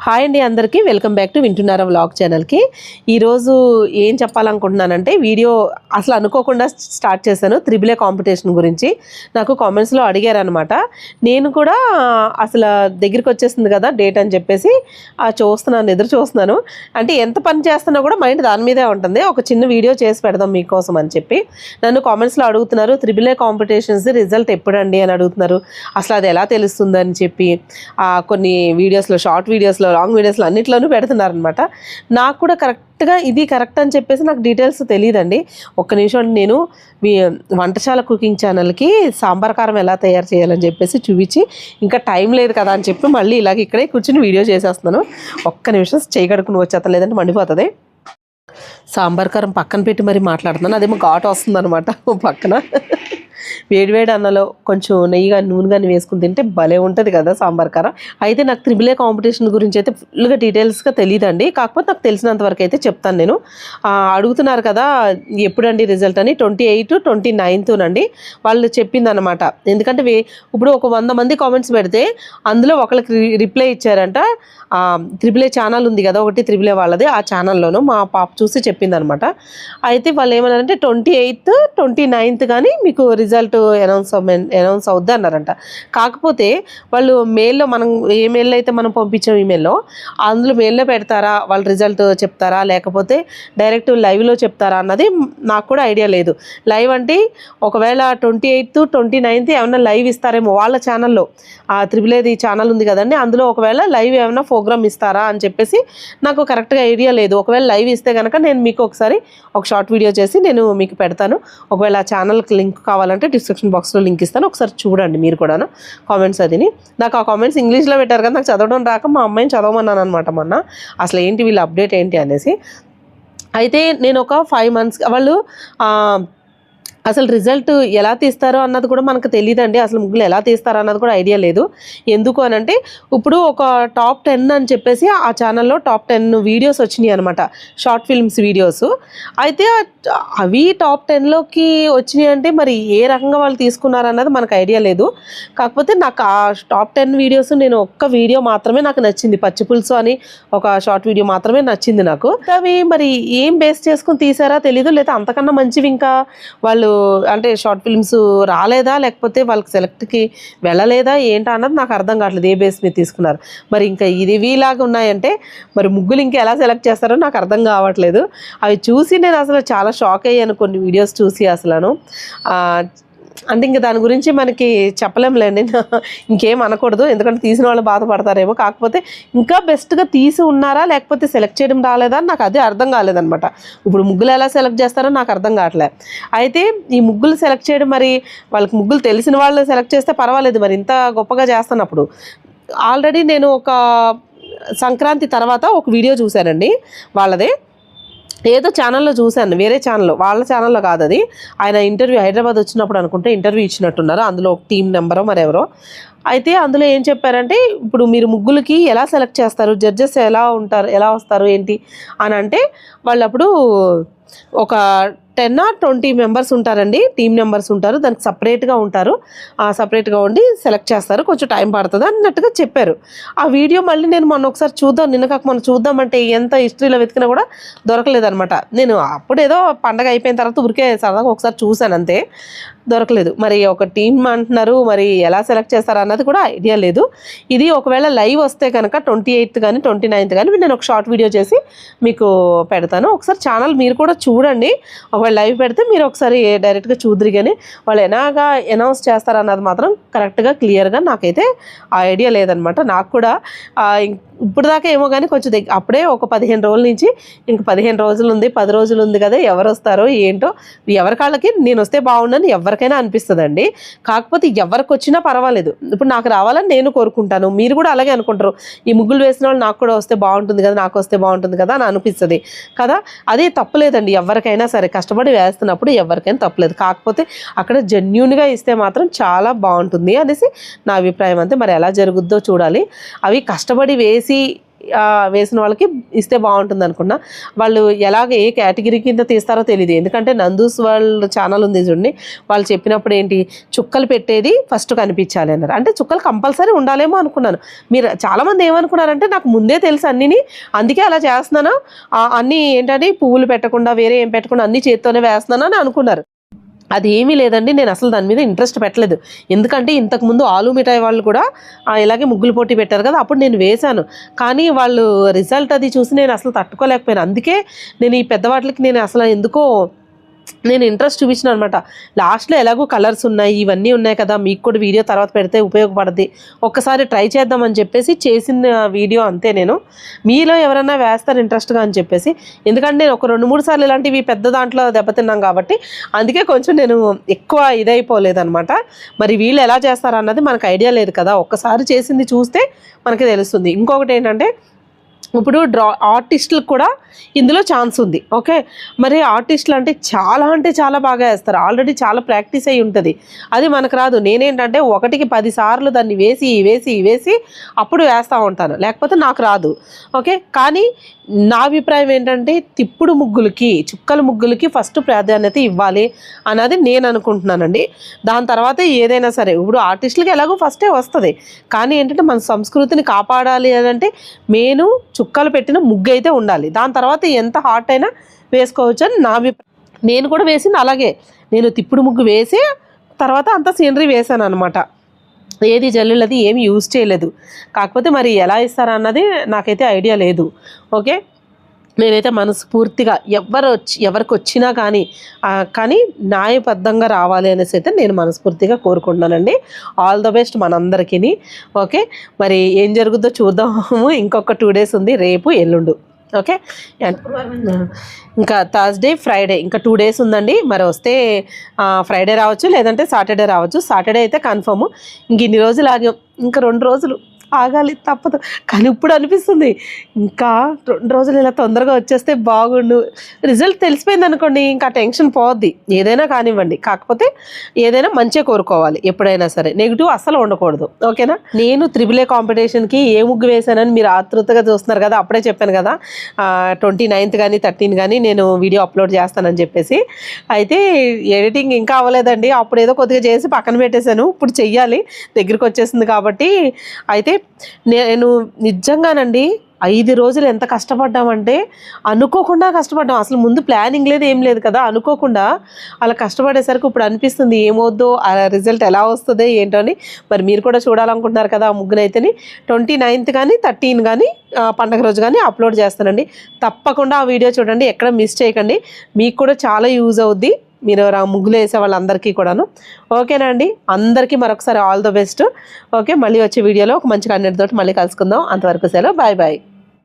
Hi అండి అందరికీ welcome back to వింటున్నారా వ్లాగ్ ఛానల్కి. ఈరోజు ఏం చెప్పాలనుకుంటున్నానంటే వీడియో అసలు అనుకోకుండా స్టార్ట్ చేశాను. త్రిబుల్ ఏ కాంపిటీషన్ గురించి నాకు కామెంట్స్లో అడిగారనమాట. నేను కూడా అసలు దగ్గరికి వచ్చేసింది కదా డేట్ అని చెప్పేసి ఎదురు చూస్తున్నాను. అంటే ఎంత పని చేస్తున్నా కూడా మైండ్ దాని మీదే ఉంటుంది. ఒక చిన్న వీడియో చేసి పెడదాం మీకోసం అని చెప్పి నన్ను కామెంట్స్లో అడుగుతున్నారు. త్రిబుల్ ఏ కాంపిటీషన్స్ రిజల్ట్ ఎప్పుడండి అని అడుగుతున్నారు. అసలు అది ఎలా తెలుస్తుందని చెప్పి కొన్ని వీడియోస్లో, షార్ట్ వీడియోస్లో, లాంగ్ వీడియోస్లో అన్నిట్లోనూ పెడుతున్నారనమాట. నాకు కూడా కరెక్ట్గా ఇది కరెక్ట్ అని చెప్పేసి నాకు డీటెయిల్స్ తెలియదండి. ఒక్క నిమిషం, నేను వంటశాల కుకింగ్ ఛానల్కి సాంబార్ కారం ఎలా తయారు చేయాలని చెప్పేసి చూపించి ఇంకా టైం లేదు కదా అని చెప్పి మళ్ళీ ఇలాగ ఇక్కడే కూర్చుని వీడియో చేసేస్తున్నాను. ఒక్క నిమిషం చేయి కడుక్కుని వచ్చేస్తాను, లేదంటే మండిపోతుంది. సాంబార్ కారం పక్కన పెట్టి మరీ మాట్లాడుతున్నాను. అదేమో ఘాటు వస్తుంది అనమాట పక్కన. వేడివేడి అన్నలో కొంచెం నెయ్యి కానీ నూనె కానీ వేసుకుని తింటే భలే ఉంటుంది కదా సాంబార్ కారం. అయితే నాకు త్రిబుల్ ఏ కాంపిటీషన్ గురించి అయితే ఫుల్గా డీటెయిల్స్గా తెలియదండి. కాకపోతే నాకు తెలిసినంత వరకు అయితే చెప్తాను నేను. అడుగుతున్నారు కదా ఎప్పుడండి రిజల్ట్ అని. 28, 29 వాళ్ళు చెప్పిందనమాట. ఎందుకంటే ఇప్పుడు ఒక 100 మంది కామెంట్స్ పెడితే అందులో ఒకళ్ళకి రిప్లై ఇచ్చారంట. త్రిబుల్ ఏ ఛానల్ ఉంది కదా ఒకటి, త్రిబుల్ ఏ వాళ్ళది, ఆ ఛానల్లోనూ మా పాప చూసి చెప్పిందనమాట. అయితే వాళ్ళు ఏమన్నారంటే 28, 29 కానీ మీకు రిజల్ట్ అనౌన్స్ అవుద్ది అన్నారంట. కాకపోతే వాళ్ళు మెయిల్లో, మనం ఏ మెయిల్లో అయితే మనం పంపించాం ఈమెయిల్లో, అందులో మెయిల్లో పెడతారా, వాళ్ళు రిజల్ట్ చెప్తారా, లేకపోతే డైరెక్ట్ లైవ్లో చెప్తారా అన్నది నాకు కూడా ఐడియా లేదు. లైవ్ అంటే ఒకవేళ 28, 29 ఏమైనా లైవ్ ఇస్తారేమో వాళ్ళ ఛానల్లో. ఆ త్రిబుల్ ఏది ఛానల్ ఉంది కదండి, అందులో ఒకవేళ లైవ్ ఏమైనా ప్రోగ్రామ్ ఇస్తారా అని చెప్పేసి నాకు కరెక్ట్గా ఐడియా లేదు. ఒకవేళ లైవ్ ఇస్తే కనుక నేను మీకు ఒకసారి ఒక షార్ట్ వీడియో చేసి నేను మీకు పెడతాను. ఒకవేళ ఆ ఛానల్కి లింక్ కావాలంటే డిస్క్రిప్షన్ బాక్స్లో లింక్ ఇస్తాను, ఒకసారి చూడండి మీరు కూడాను కామెంట్స్. అదిని నాకు ఆ కామెంట్స్ ఇంగ్లీష్లో పెట్టారు కదా, నాకు చదవడం రాక మా అమ్మాయిని చదవమన్నాను అనమాట మొన్న. అసలు ఏంటి వీళ్ళ అప్డేట్ ఏంటి అనేసి. అయితే నేను ఒక 5 months వాళ్ళు అసలు రిజల్ట్ ఎలా తీస్తారో అన్నది కూడా మనకు తెలియదండి. అసలు ముగ్గులు ఎలా తీస్తారో అన్నది కూడా ఐడియా లేదు. ఎందుకు అనంటే ఇప్పుడు ఒక టాప్ 10 అని చెప్పేసి ఆ ఛానల్లో టాప్ 10 వీడియోస్ వచ్చినాయి అనమాట, షార్ట్ ఫిల్మ్స్ వీడియోస్. అయితే అవి టాప్ 10లోకి వచ్చినాయి అంటే మరి ఏ రకంగా వాళ్ళు తీసుకున్నారన్నది మనకు ఐడియా లేదు. కాకపోతే నాకు ఆ టాప్ 10 వీడియోస్, నేను ఒక్క వీడియో మాత్రమే నాకు నచ్చింది, పచ్చి పులుసు అని ఒక షార్ట్ వీడియో మాత్రమే నచ్చింది నాకు. అవి మరి ఏం బేస్ చేసుకుని తీసారా తెలీదు, లేదా అంతకన్నా మంచివి ఇంకా వాళ్ళు అంటే షార్ట్ ఫిల్మ్స్ రాలేదా, లేకపోతే వాళ్ళకి సెలెక్ట్కి వెళ్ళలేదా ఏంటా అన్నది నాకు అర్థం కావట్లేదు. ఏ బేస్ మీద తీసుకున్నారు మరి. ఇంకా ఇలాగా ఉన్నాయంటే మరి ముగ్గులు ఇంకా ఎలా సెలెక్ట్ చేస్తారో నాకు అర్థం కావట్లేదు. అవి చూసి నేను అసలు చాలా షాక్ అయ్యాను కొన్ని వీడియోస్ చూసి. అసలు అంటే ఇంకా దాని గురించి మనకి చెప్పలేంలేండి, ఇంకేం అనకూడదు, ఎందుకంటే తీసిన వాళ్ళు బాధపడతారేమో. కాకపోతే ఇంకా బెస్ట్గా తీసి ఉన్నారా, లేకపోతే సెలెక్ట్ చేయడం రాలేదా అని నాకు అదే అర్థం కాలేదనమాట. ఇప్పుడు ముగ్గులు ఎలా సెలెక్ట్ చేస్తారో నాకు అర్థం కావట్లే. అయితే ఈ ముగ్గులు సెలెక్ట్ చేయడం, మరి వాళ్ళకి ముగ్గులు తెలిసిన వాళ్ళు సెలెక్ట్ చేస్తే పర్వాలేదు, మరి ఇంత గొప్పగా చేస్తున్నప్పుడు. ఆల్రెడీ నేను ఒక సంక్రాంతి తర్వాత ఒక వీడియో చూశానండి వాళ్ళదే, ఏదో ఛానల్లో చూశాను, వేరే ఛానల్లో, వాళ్ళ ఛానల్లో కాదు అది. ఆయన ఇంటర్వ్యూ హైదరాబాద్ వచ్చినప్పుడు అనుకుంటే ఇంటర్వ్యూ ఇచ్చినట్టున్నారు, అందులో ఒక టీం నెంబరో మరెవరో. అయితే అందులో ఏం చెప్పారంటే, ఇప్పుడు మీరు ముగ్గులకి ఎలా సెలెక్ట్ చేస్తారు, జడ్జెస్ ఎలా ఉంటారు, ఎలా వస్తారు ఏంటి అని అంటే, వాళ్ళు అప్పుడు ఒక 10 or 20 మెంబర్స్ ఉంటారండి, టీమ్ మెంబర్స్ ఉంటారు, దానికి సపరేట్గా ఉంటారు. సపరేట్గా ఉండి సెలెక్ట్ చేస్తారు, కొంచెం టైం పడుతుంది అన్నట్టుగా చెప్పారు. ఆ వీడియో మళ్ళీ నేను మొన్న ఒకసారి చూద్దాం, నిన్న కాక మొన్న చూద్దామంటే ఎంత హిస్టరీలో వెతికినా కూడా దొరకలేదనమాట. నేను అప్పుడు ఏదో పండగ అయిపోయిన తర్వాత ఉరికే సరదాగా ఒకసారి చూశాను అంతే, దొరకలేదు. మరి ఒక టీం అంటున్నారు, మరి ఎలా సెలెక్ట్ చేస్తారు అన్నది కూడా ఐడియా లేదు. ఇది ఒకవేళ లైవ్ వస్తే కనుక 28th కానీ 29th కానీ నేను ఒక షార్ట్ వీడియో చేసి మీకు పెడతాను. ఒకసారి ఛానల్ మీరు కూడా చూడండి. ఒకవేళ లైవ్ పెడితే మీరు ఒకసారి డైరెక్ట్గా చూద్దరు, కానీ వాళ్ళు ఎలాగా అనౌన్స్ చేస్తారన్నది మాత్రం కరెక్ట్గా క్లియర్గా నాకైతే ఆ ఐడియా లేదనమాట. నాకు కూడా ఇప్పుడు దాకా ఏమో కానీ కొంచెం అప్పుడే ఒక 15 రోజుల నుంచి ఇంక 15 రోజులు ఉంది, 10 రోజులు ఉంది కదా, ఎవరు వస్తారో ఏంటో, ఎవరి కాళ్ళకి నేను వస్తే బాగుండని ఎవరికైనా అనిపిస్తుందండి. కాకపోతే ఎవరికి వచ్చినా పర్వాలేదు, ఇప్పుడు నాకు రావాలని నేను కోరుకుంటాను, మీరు కూడా అలాగే అనుకుంటారు. ఈ ముగ్గులు వేసిన వాళ్ళు నాకు కూడా వస్తే బాగుంటుంది కదా, నాకు వస్తే బాగుంటుంది కదా అని అనిపిస్తుంది కదా. అదే తప్పులేదండి, ఎవరికైనా సరే కష్టపడి వేస్తున్నప్పుడు ఎవరికైనా తప్పలేదు. కాకపోతే అక్కడ జెన్యూన్గా ఇస్తే మాత్రం చాలా బాగుంటుంది అనేసి నా అభిప్రాయం. అంతే, మరి ఎలా జరుగుద్దో చూడాలి. అవి కష్టపడి వేసి వేసిన వాళ్ళకి ఇస్తే బాగుంటుంది అనుకున్నా. వాళ్ళు ఎలాగ ఏ కేటగిరీ కింద తీస్తారో తెలియదు. ఎందుకంటే నందూస్ వాళ్ళ ఛానల్ ఉంది చూడండి, వాళ్ళు చెప్పినప్పుడు ఏంటి చుక్కలు పెట్టేది ఫస్ట్ కనిపించాలి అన్నారు. అంటే చుక్కలు కంపల్సరీ ఉండాలేమో అనుకున్నాను. మీరు చాలామంది ఏమనుకున్నారంటే నాకు ముందే తెలుసు అన్నిని, అందుకే అలా చేస్తున్నాను, అన్నీ ఏంటంటే పువ్వులు పెట్టకుండా వేరే ఏం పెట్టకుండా అన్ని చేత్తోనే వేస్తున్నాను అని అనుకున్నారు. అది ఏమీ లేదండి. నేను అసలు దాని మీద ఇంట్రెస్ట్ పెట్టలేదు. ఎందుకంటే ఇంతకుముందు ఆలు మిఠాయి వాళ్ళు కూడా ఇలాగే ముగ్గులు పోటీ పెట్టారు కదా, అప్పుడు నేను వేశాను. కానీ వాళ్ళు రిజల్ట్ అది చూసి నేను అసలు తట్టుకోలేకపోయాను. అందుకే నేను ఈ పెద్దవాటికి నేను అసలు ఎందుకో నేను ఇంట్రెస్ట్ చూపించిన అనమాట. లాస్ట్లో ఎలాగో కలర్స్ ఉన్నాయి, ఇవన్నీ ఉన్నాయి కదా, మీకు కూడా వీడియో తర్వాత పెడితే ఉపయోగపడుద్ది, ఒక్కసారి ట్రై చేద్దామని చెప్పేసి చేసిన వీడియో అంతే. నేను మీలో ఎవరైనా వేస్తారు ఇంట్రెస్ట్గా అని చెప్పేసి, ఎందుకంటే నేను ఒక 2-3 సార్లు ఇలాంటివి పెద్ద దాంట్లో దెబ్బతిన్నాం కాబట్టి అందుకే కొంచెం నేను ఎక్కువ ఇదైపోలేదనమాట. మరి వీళ్ళు ఎలా చేస్తారన్నది మనకు ఐడియా లేదు కదా, ఒక్కసారి చేసింది చూస్తే మనకి తెలుస్తుంది. ఇంకొకటి ఏంటంటే ఇప్పుడు ఆర్టిస్టులకు కూడా ఇందులో ఛాన్స్ ఉంది. ఓకే, మరి ఆర్టిస్టులు అంటే చాలా బాగా వేస్తారు, ఆల్రెడీ చాలా ప్రాక్టీస్ అయి ఉంటుంది. అది మనకు రాదు. నేనేంటంటే 1కి 10 సార్లు దాన్ని వేసి అప్పుడు వేస్తూ ఉంటాను, లేకపోతే నాకు రాదు. ఓకే, కానీ నా అభిప్రాయం ఏంటంటే తిప్పుడు ముగ్గులకి, చుక్కల ముగ్గులకి ఫస్ట్ ప్రాధాన్యత ఇవ్వాలి అన్నది నేను అనుకుంటున్నానండి. దాని తర్వాత ఏదైనా సరే, ఇప్పుడు ఆర్టిస్టులకి ఎలాగో ఫస్టే వస్తుంది, కానీ ఏంటంటే మన సంస్కృతిని కాపాడాలి అని అంటే మెయిన్ చుక్కలు పెట్టిన ముగ్గు అయితే ఉండాలి. దాని తర్వాత ఎంత హాట్ అయినా వేసుకోవచ్చు అని నా అభిప్రాయం. నేను కూడా వేసింది అలాగే, నేను తిప్పుడు ముగ్గు వేసి తర్వాత అంత సీనరీ వేసాను అనమాట. ఏది జల్లులది ఏమి యూజ్ చేయలేదు. కాకపోతే మరి ఎలా ఇస్తారా అన్నది నాకైతే ఐడియా లేదు. ఓకే, నేనైతే మనస్ఫూర్తిగా ఎవరికి వచ్చినా కానీ న్యాయబద్ధంగా రావాలి అనేసి అయితే నేను మనస్ఫూర్తిగా కోరుకుంటున్నానండి. ఆల్ ద బెస్ట్ మనందరికీ. ఓకే, మరి ఏం జరుగుతుందో చూద్దాము. ఇంకొక 2 డేస్ ఉంది, రేపు ఎల్లుండు. ఓకే, ఇంకా థర్స్డే ఫ్రైడే ఇంకా 2 డేస్ ఉందండి. మరి వస్తే ఫ్రైడే రావచ్చు, లేదంటే సాటర్డే రావచ్చు. సాటర్డే అయితే కన్ఫర్మ్. ఇంక ఇన్ని రోజులు ఆగాం, ఇంకా 2 రోజులు ఆగాలి, తప్పదు. కానీ ఇప్పుడు అనిపిస్తుంది ఇంకా 2 రోజులు ఇలా తొందరగా వచ్చేస్తే బాగుండు. రిజల్ట్ తెలిసిపోయింది అనుకోండి, ఇంకా టెన్షన్ పోద్ది. ఏదైనా కానివ్వండి, కాకపోతే ఏదైనా మంచిగా కోరుకోవాలి ఎప్పుడైనా సరే, నెగిటివ్ అస్సలు ఉండకూడదు. ఓకేనా. నేను త్రిబుల్ ఏ కాంపిటీషన్కి ఏ ముగ్గు వేసానని మీరు ఆతృతగా చూస్తున్నారు కదా, అప్పుడే చెప్పాను కదా 29th కానీ 13 కానీ నేను వీడియో అప్లోడ్ చేస్తానని చెప్పేసి. అయితే ఎడిటింగ్ ఇంకా అవ్వలేదండి, అప్పుడు ఏదో కొద్దిగా చేసి పక్కన పెట్టేశాను. ఇప్పుడు చెయ్యాలి, దగ్గరికి వచ్చేసింది కాబట్టి. అయితే నేను నిజంగానండి 5 రోజులు ఎంత కష్టపడ్డామంటే, అనుకోకుండా కష్టపడ్డాం. అసలు ముందు ప్లానింగ్ లేదు, ఏం లేదు కదా, అనుకోకుండా అలా కష్టపడేసరికి ఇప్పుడు అనిపిస్తుంది ఏమవుద్దో, ఆ రిజల్ట్ ఎలా వస్తుందో ఏంటో అని. మరి మీరు కూడా చూడాలనుకుంటున్నారు కదా ఆ ముగ్గునైతేని 29th కానీ 13 కానీ పండగ రోజు కానీ అప్లోడ్ చేస్తానండి. తప్పకుండా ఆ వీడియో చూడండి, ఎక్కడ మిస్ చేయకండి. మీకు కూడా చాలా యూజ్ అవుద్ది, మీరు ముగ్గులు వేసే వాళ్ళందరికీ కూడాను. ఓకేనా అండి, అందరికీ మరొకసారి ఆల్ ద బెస్ట్. ఓకే, మళ్ళీ వచ్చే వీడియోలో ఒక మంచి కంటెంట్ తోటి మళ్ళీ కలుసుకుందాం. అంతవరకు సెలవు, బాయ్ బాయ్.